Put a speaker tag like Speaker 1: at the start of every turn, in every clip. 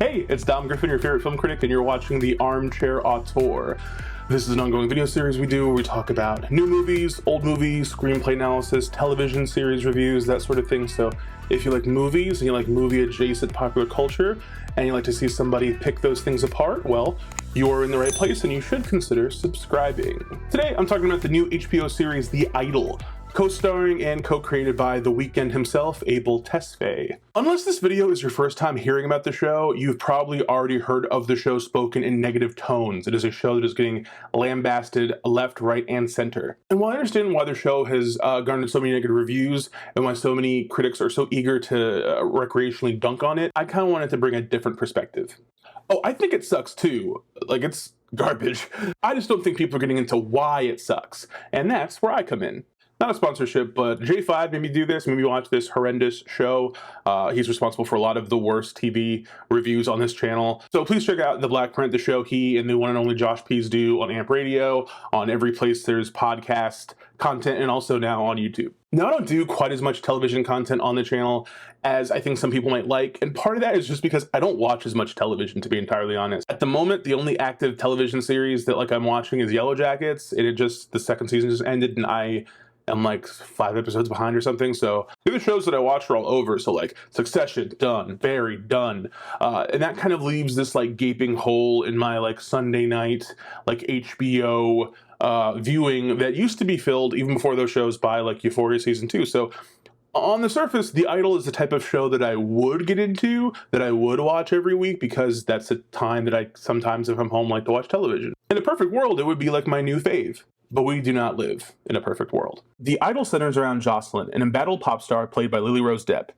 Speaker 1: Hey, it's Dom Griffin, your favorite film critic, and you're watching the Armchair Auteur. This is an ongoing video series we do where we talk about new movies, old movies, screenplay analysis, television series reviews, that sort of thing. So if you like movies and you like movie-adjacent popular culture, and you like to see somebody pick those things apart, well, you are in the right place and you should consider subscribing. Today, I'm talking about the new HBO series, The Idol, co-starring and co-created by the Weeknd himself, Abel Tesfaye. Unless this video is your first time hearing about the show, you've probably already heard of the show spoken in negative tones. It is a show that is getting lambasted left, right, and center. And while I understand why the show has garnered so many negative reviews and why so many critics are so eager to recreationally dunk on it, I kind of wanted to bring a different perspective. Oh, I think it sucks too. Like, it's garbage. I just don't think people are getting into why it sucks. And that's where I come in. Not a sponsorship, but J5 made me do this, made me watch this horrendous show. He's responsible for a lot of the worst TV reviews on this channel. So please check out the Blackpink, the show he and the one and only Josh Pease do on Amp Radio, on every place there's podcast content, and also now on YouTube. Now, I don't do quite as much television content on the channel as I think some people might like, and part of that is just because I don't watch as much television, to be entirely honest. At the moment, the only active television series that I'm watching is Yellow Jackets. The second season just ended, and I'm like 5 episodes behind or something. So the other shows that I watch are all over. So like Succession, done. Barry, done. And that kind of leaves this like gaping hole in my Sunday night HBO viewing that used to be filled even before those shows by Euphoria season 2. So on the surface, The Idol is the type of show that I would get into, that I would watch every week, because that's a time that I sometimes, if I'm home, like to watch television. In a perfect world, it would be like my new fave. But we do not live in a perfect world. The Idol centers around Jocelyn, an embattled pop star played by Lily Rose Depp.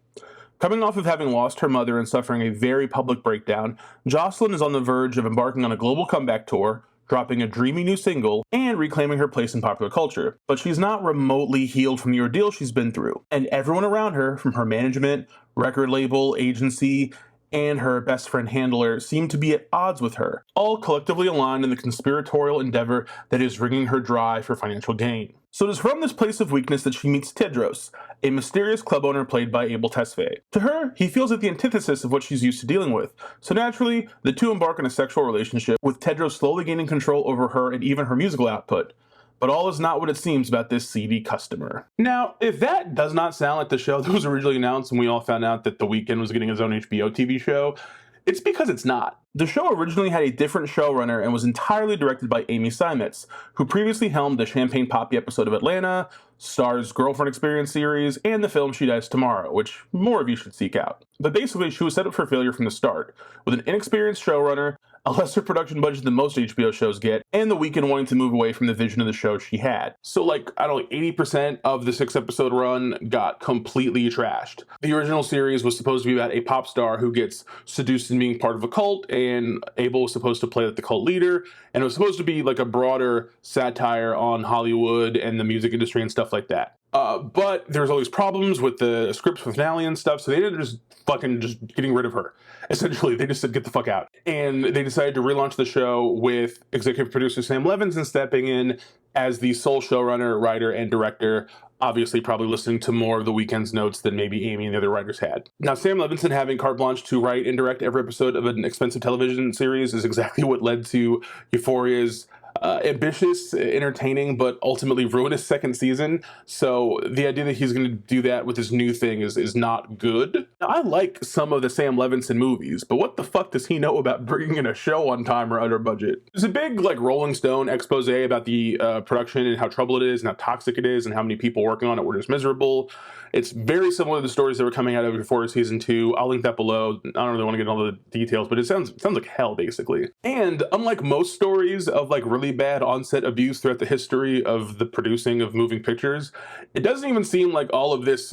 Speaker 1: Coming off of having lost her mother and suffering a very public breakdown, Jocelyn is on the verge of embarking on a global comeback tour, dropping a dreamy new single, and reclaiming her place in popular culture. But she's not remotely healed from the ordeal she's been through, and everyone around her, from her management, record label, agency, and her best friend handler, seem to be at odds with her, all collectively aligned in the conspiratorial endeavor that is wringing her dry for financial gain. So it is from this place of weakness that she meets Tedros, a mysterious club owner played by Abel Tesfaye. To her, he feels like the antithesis of what she's used to dealing with, so naturally, the two embark on a sexual relationship, with Tedros slowly gaining control over her and even her musical output. But all is not what it seems about this seedy customer. Now, if that does not sound like the show that was originally announced and we all found out that The Weeknd was getting his own HBO TV show, it's because it's not. The show originally had a different showrunner and was entirely directed by Amy Seimetz, who previously helmed the Champagne Poppy episode of Atlanta, Star's Girlfriend Experience series, and the film She Dies Tomorrow, which more of you should seek out. But basically, she was set up for failure from the start, with an inexperienced showrunner, a lesser production budget than most HBO shows get, and The Weeknd wanting to move away from the vision of the show she had. So 80% of the 6-episode run got completely trashed. The original series was supposed to be about a pop star who gets seduced in being part of a cult, and Abel was supposed to play the cult leader, and it was supposed to be a broader satire on Hollywood and the music industry and stuff like that. But there's all these problems with the script finale and stuff, so they ended up just getting rid of her. Essentially, they just said, get the fuck out. And they decided to relaunch the show with executive producer Sam Levinson stepping in as the sole showrunner, writer, and director, obviously probably listening to more of The Weeknd's notes than maybe Amy and the other writers had. Now, Sam Levinson having carte blanche to write and direct every episode of an expensive television series is exactly what led to Euphoria's ambitious, entertaining, but ultimately ruinous second season. So the idea that he's going to do that with his new thing is not good. Now, I like some of the Sam Levinson movies, but what the fuck does he know about bringing in a show on time or under budget? There's a big Rolling Stone expose about the production and how trouble it is and how toxic it is and how many people working on it were just miserable. It's very similar to the stories that were coming out of Euphoria season 2. I'll link that below. I don't really want to get into all the details, but it sounds like hell, basically. And unlike most stories of really bad onset abuse throughout the history of the producing of moving pictures, it doesn't even seem like all of this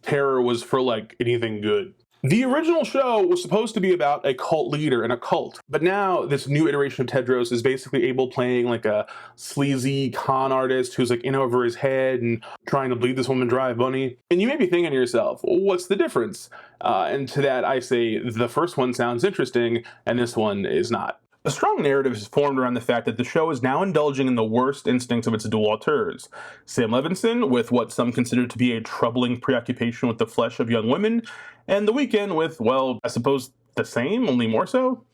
Speaker 1: terror was for anything good. The original show was supposed to be about a cult leader and a cult, but now this new iteration of Tedros is basically Abel playing a sleazy con artist who's in over his head and trying to bleed this woman dry of money. And you may be thinking to yourself, well, what's the difference? And to that I say the first one sounds interesting and this one is not. A strong narrative is formed around the fact that the show is now indulging in the worst instincts of its dual auteurs. Sam Levinson, with what some consider to be a troubling preoccupation with the flesh of young women, and The Weeknd with, well, I suppose the same, only more so.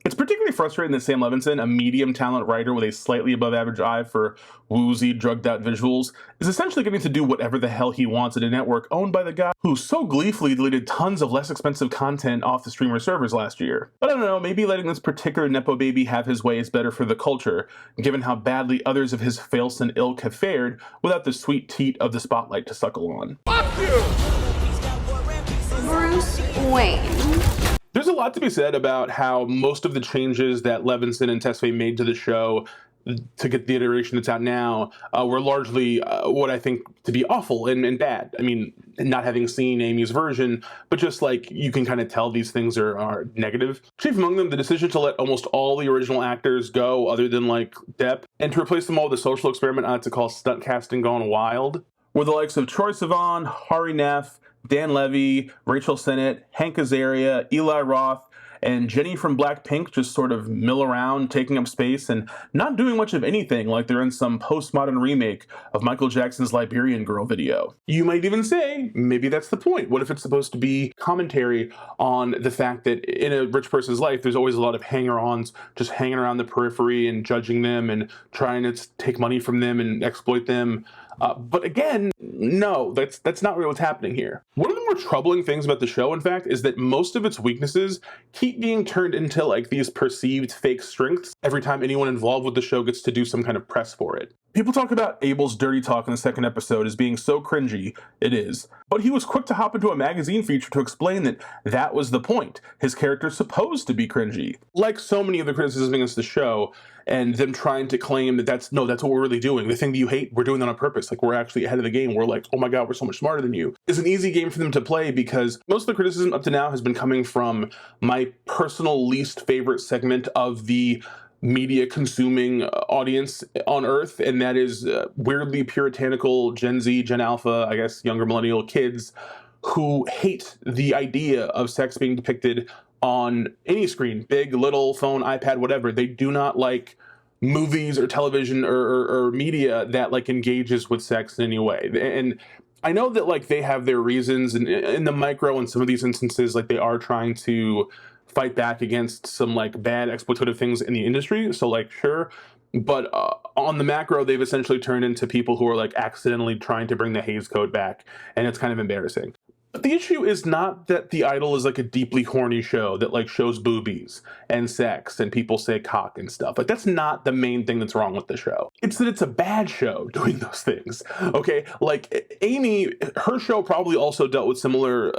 Speaker 1: It's particularly frustrating that Sam Levinson, a medium talent writer with a slightly above average eye for woozy, drugged out visuals, is essentially getting to do whatever the hell he wants at a network owned by the guy who so gleefully deleted tons of less expensive content off the streamer servers last year. But I don't know, maybe letting this particular Nepo baby have his way is better for the culture, given how badly others of his failson ilk have fared without the sweet teat of the spotlight to suckle on.
Speaker 2: Fuck you! Bruce Wayne.
Speaker 1: There's a lot to be said about how most of the changes that Levinson and Tesfaye made to the show to get the iteration that's out now were largely what I think to be awful and bad. I mean, not having seen Amy's version, but just like you can kind of tell these things are negative. Chief among them, the decision to let almost all the original actors go other than like Depp and to replace them all with a social experiment I like to call stunt casting gone wild, where the likes of Troye Sivan, Hari Nef, Dan Levy, Rachel Sennett, Hank Azaria, Eli Roth, and Jennie from Blackpink just sort of mill around, taking up space and not doing much of anything like they're in some postmodern remake of Michael Jackson's Liberian Girl video. You might even say, maybe that's the point. What if it's supposed to be commentary on the fact that in a rich person's life, there's always a lot of hanger-ons just hanging around the periphery and judging them and trying to take money from them and exploit them. But again, no, that's not really what's happening here. One of the more troubling things about the show, in fact, is that most of its weaknesses keep being turned into like these perceived fake strengths every time anyone involved with the show gets to do some kind of press for it. People talk about Abel's dirty talk in the second episode as being so cringy. It is. But he was quick to hop into a magazine feature to explain that that was the point. His character's supposed to be cringy. Like so many of the criticisms against the show, and them trying to claim that that's what we're really doing. The thing that you hate, we're doing that on purpose. Like, we're actually ahead of the game. We're like, oh my God, we're so much smarter than you. It's an easy game for them to play because most of the criticism up to now has been coming from my personal least favorite segment of the media consuming audience on Earth, and that is weirdly puritanical Gen Z, Gen Alpha, I guess younger millennial kids who hate the idea of sex being depicted on any screen, big, little, phone, iPad, whatever. They do not like movies or television or media that like engages with sex in any way. And I know that like they have their reasons, and in the micro in some of these instances, like they are trying to fight back against some like bad exploitative things in the industry. So like, sure. But on the macro, they've essentially turned into people who are like accidentally trying to bring the Hays Code back. And it's kind of embarrassing. But the issue is not that The Idol is like a deeply horny show that like shows boobies and sex and people say cock and stuff. Like, that's not the main thing that's wrong with the show. It's that it's a bad show doing those things. Okay, like Amy, her show probably also dealt with similar,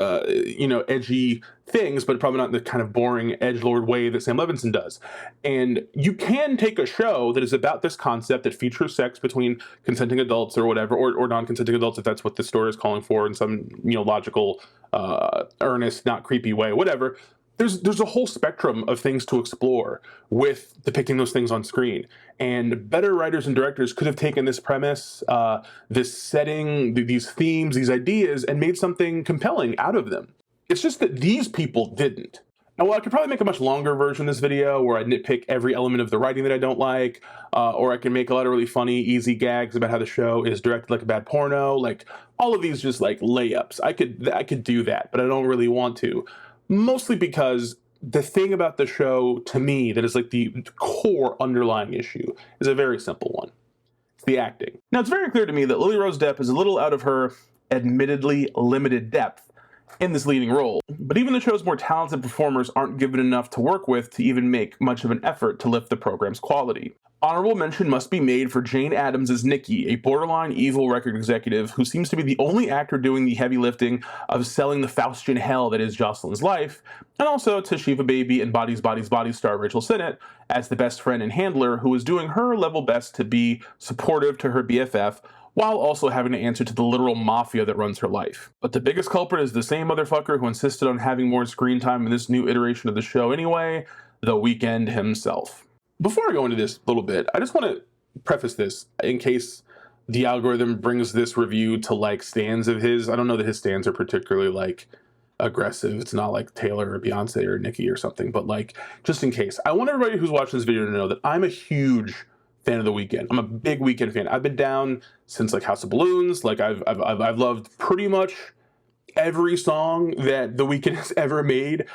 Speaker 1: edgy things, but probably not in the kind of boring edgelord way that Sam Levinson does. And you can take a show that is about this concept that features sex between consenting adults or whatever, or non-consenting adults, if that's what the story is calling for in some, logical, earnest, not creepy way, whatever. There's a whole spectrum of things to explore with depicting those things on screen. And better writers and directors could have taken this premise, this setting, these themes, these ideas, and made something compelling out of them. It's just that these people didn't. Now, well, I could probably make a much longer version of this video where I nitpick every element of the writing that I don't like, or I can make a lot of really funny, easy gags about how the show is directed like a bad porno. Like, all of these just like layups. I could do that, but I don't really want to. Mostly because the thing about the show, to me, that is like the core underlying issue is a very simple one. It's the acting. Now, it's very clear to me that Lily Rose Depp is a little out of her admittedly limited depth in this leading role, but even the show's more talented performers aren't given enough to work with to even make much of an effort to lift the program's quality. Honorable mention must be made for Jane Adams as Nikki, a borderline evil record executive who seems to be the only actor doing the heavy lifting of selling the Faustian hell that is Jocelyn's life, and also to Shiva Baby and Bodies, Bodies, Bodies star Rachel Sennett as the best friend and handler who is doing her level best to be supportive to her BFF, while also having to answer to the literal mafia that runs her life. But the biggest culprit is the same motherfucker who insisted on having more screen time in this new iteration of the show anyway, The Weeknd himself. Before I go into this a little bit, I just want to preface this in case the algorithm brings this review to like stans of his. I don't know that his stans are particularly like aggressive. It's not like Taylor or Beyonce or Nicki or something, but like just in case. I want everybody who's watching this video to know that I'm a huge fan of The Weeknd. I'm a big Weeknd fan. I've been down since like House of Balloons. Like I've loved pretty much every song that The Weeknd has ever made.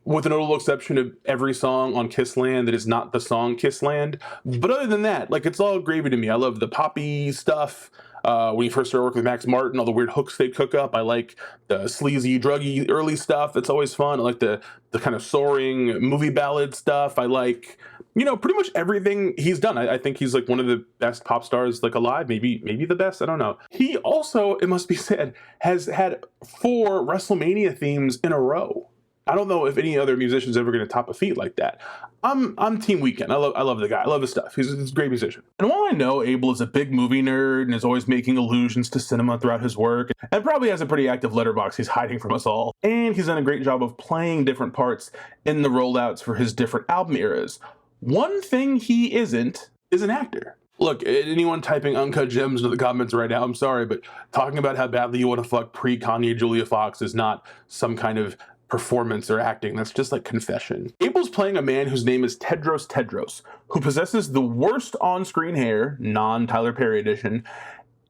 Speaker 1: with a notable exception of every song on Kissland that is not the song Kissland. But other than that, like, it's all gravy to me. I love the poppy stuff. When you first started working with Max Martin, all the weird hooks they'd cook up. I like the sleazy, druggy early stuff. That's always fun. I like the kind of soaring movie ballad stuff. I like, you know, pretty much everything he's done. I think he's like one of the best pop stars like alive. Maybe the best. I don't know. He also, it must be said, has had 4 WrestleMania themes in a row. I don't know if any other musician's ever going to top a feat like that. I'm Team Weeknd. I love the guy. I love his stuff. He's a great musician. And while I know Abel is a big movie nerd and is always making allusions to cinema throughout his work, and probably has a pretty active letterbox he's hiding from us all, and he's done a great job of playing different parts in the rollouts for his different album eras, one thing he isn't is an actor. Look, anyone typing Uncut Gems into the comments right now, I'm sorry, but talking about how badly you want to fuck pre-Kanye Julia Fox is not some kind of performance or acting. That's just like confession. Abel's playing a man whose name is Tedros, who possesses the worst on-screen hair, non-Tyler Perry edition,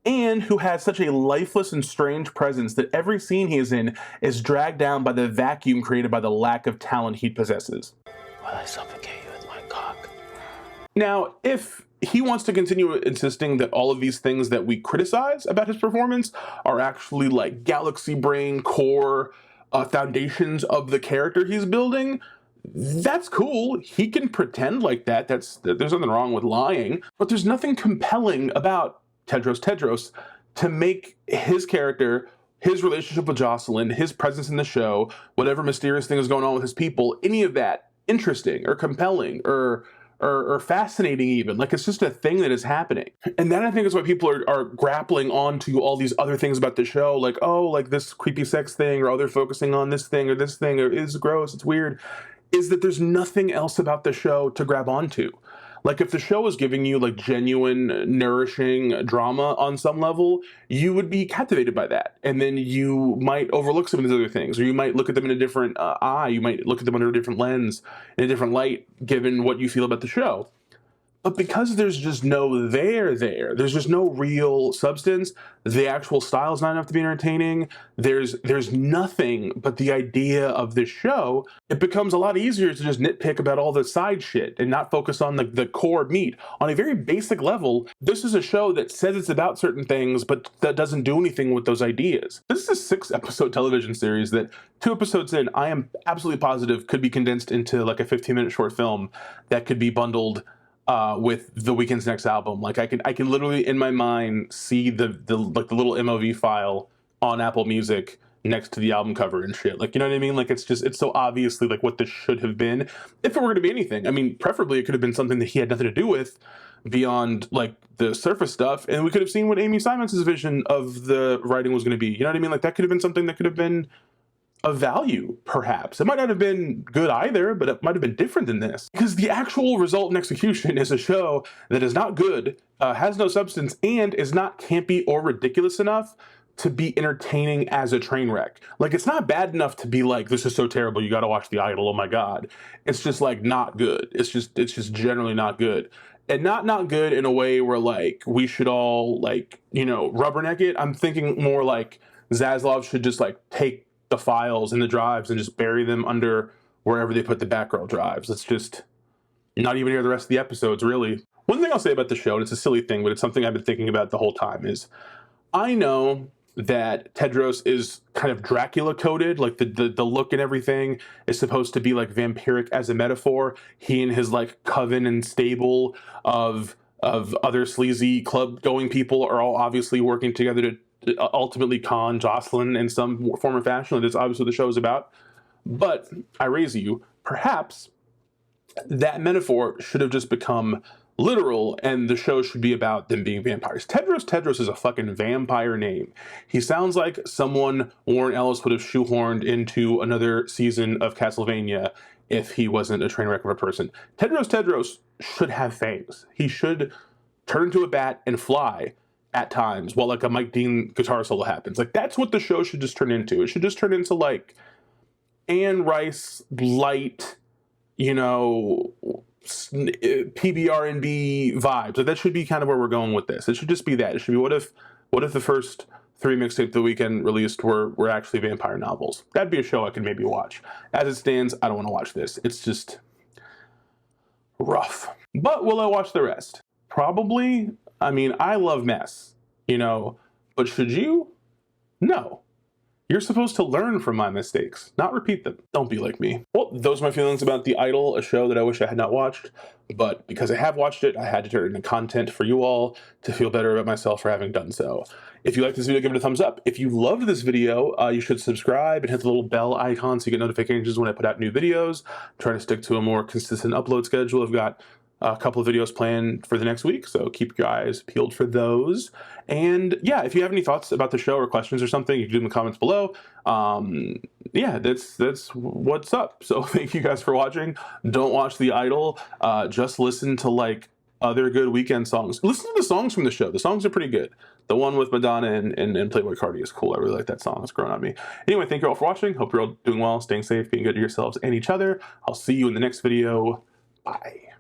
Speaker 1: and who has such a lifeless and strange presence that every scene he is in is dragged down by the vacuum created by the lack of talent he possesses.
Speaker 2: While I suffocate you with my cock.
Speaker 1: Now, if he wants to continue insisting that all of these things that we criticize about his performance are actually like galaxy brain core foundations of the character he's building, that's cool. He can pretend like that. There's nothing wrong with lying, but there's nothing compelling about Tedros to make his character, his relationship with Jocelyn, his presence in the show, whatever mysterious thing is going on with his people, any of that interesting or compelling or fascinating even. Like, it's just a thing that is happening. And that, I think, is why people are grappling onto all these other things about the show, like, oh, like this creepy sex thing, or oh, they're focusing on this thing, or it's gross, it's weird, is that there's nothing else about the show to grab onto. Like, if the show is giving you like genuine, nourishing drama on some level, you would be captivated by that. And then you might overlook some of these other things, or you might look at them in a different eye. You might look at them under a different lens, in a different light, given what you feel about the show. But because there's just no there's just no real substance, the actual style is not enough to be entertaining, there's nothing but the idea of this show, it becomes a lot easier to just nitpick about all the side shit and not focus on the core meat. On a very basic level, this is a show that says it's about certain things, but that doesn't do anything with those ideas. This is a 6-episode television series that 2 episodes in, I am absolutely positive could be condensed into like a 15-minute short film that could be bundled with The Weeknd's next album. Like, I can literally in my mind see the little MOV file on Apple Music next to the album cover and shit. Like, you know what I mean? Like, it's so obviously like what this should have been. If it were going to be anything, I mean, preferably it could have been something that he had nothing to do with beyond like the surface stuff, and we could have seen what Amy Simons' vision of the writing was going to be. You know what I mean? Like, that could have been something that could have been of value, perhaps. It might not have been good either, but it might have been different than this. Because the actual result and execution is a show that is not good, has no substance, and is not campy or ridiculous enough to be entertaining as a train wreck. Like, it's not bad enough to be like, this is so terrible, you gotta watch The Idol, oh my god. It's just like not good. It's just generally not good. And not good in a way where like we should all like, you know, rubberneck it. I'm thinking more like Zaslav should just like take the files and the drives and just bury them under wherever they put the Batgirl drives. It's just not even hear the rest of the episodes, really. One thing I'll say about the show, and it's a silly thing, but it's something I've been thinking about the whole time, is I know that Tedros is kind of Dracula coded, like the look and everything is supposed to be like vampiric as a metaphor. He and his like coven and stable of other sleazy club going people are all obviously working together to ultimately con Jocelyn in some form or fashion. That's obviously what the show is about. But I raise you, perhaps that metaphor should have just become literal, and the show should be about them being vampires. Tedros is a fucking vampire name. He sounds like someone Warren Ellis would have shoehorned into another season of Castlevania if he wasn't a train wreck of a person. Tedros should have fangs. He should turn into a bat and fly at times while like a Mike Dean guitar solo happens. Like, that's what the show should just turn into. It should just turn into like Anne Rice light, you know, PBR&B vibes. Like, that should be kind of where we're going with this. It should just be that. It should be what if the first 3 mixtape The Weeknd released were actually vampire novels. That'd be a show I could maybe watch. As it stands, I don't want to watch this. It's just rough. But will I watch the rest? Probably. I mean, I love mess, you know, but should you? No. You're supposed to learn from my mistakes, not repeat them. Don't be like me. Well, those are my feelings about The Idol, a show that I wish I had not watched, but because I have watched it, I had to turn it into content for you all to feel better about myself for having done so. If you like this video, give it a thumbs up. If you loved this video, you should subscribe and hit the little bell icon so you get notifications when I put out new videos. I'm trying to stick to a more consistent upload schedule. I've got a couple of videos planned for the next week, so keep your eyes peeled for those. And yeah, if you have any thoughts about the show or questions or something, you can do them in the comments below. Yeah, that's what's up. So thank you guys for watching. Don't watch The Idol. Just listen to like other good Weeknd songs. Listen to the songs from the show. The songs are pretty good. The one with Madonna and Playboy Cardi is cool. I really like that song. It's grown on me. Anyway, thank you all for watching. Hope you're all doing well, staying safe, being good to yourselves and each other. I'll see you in the next video. Bye.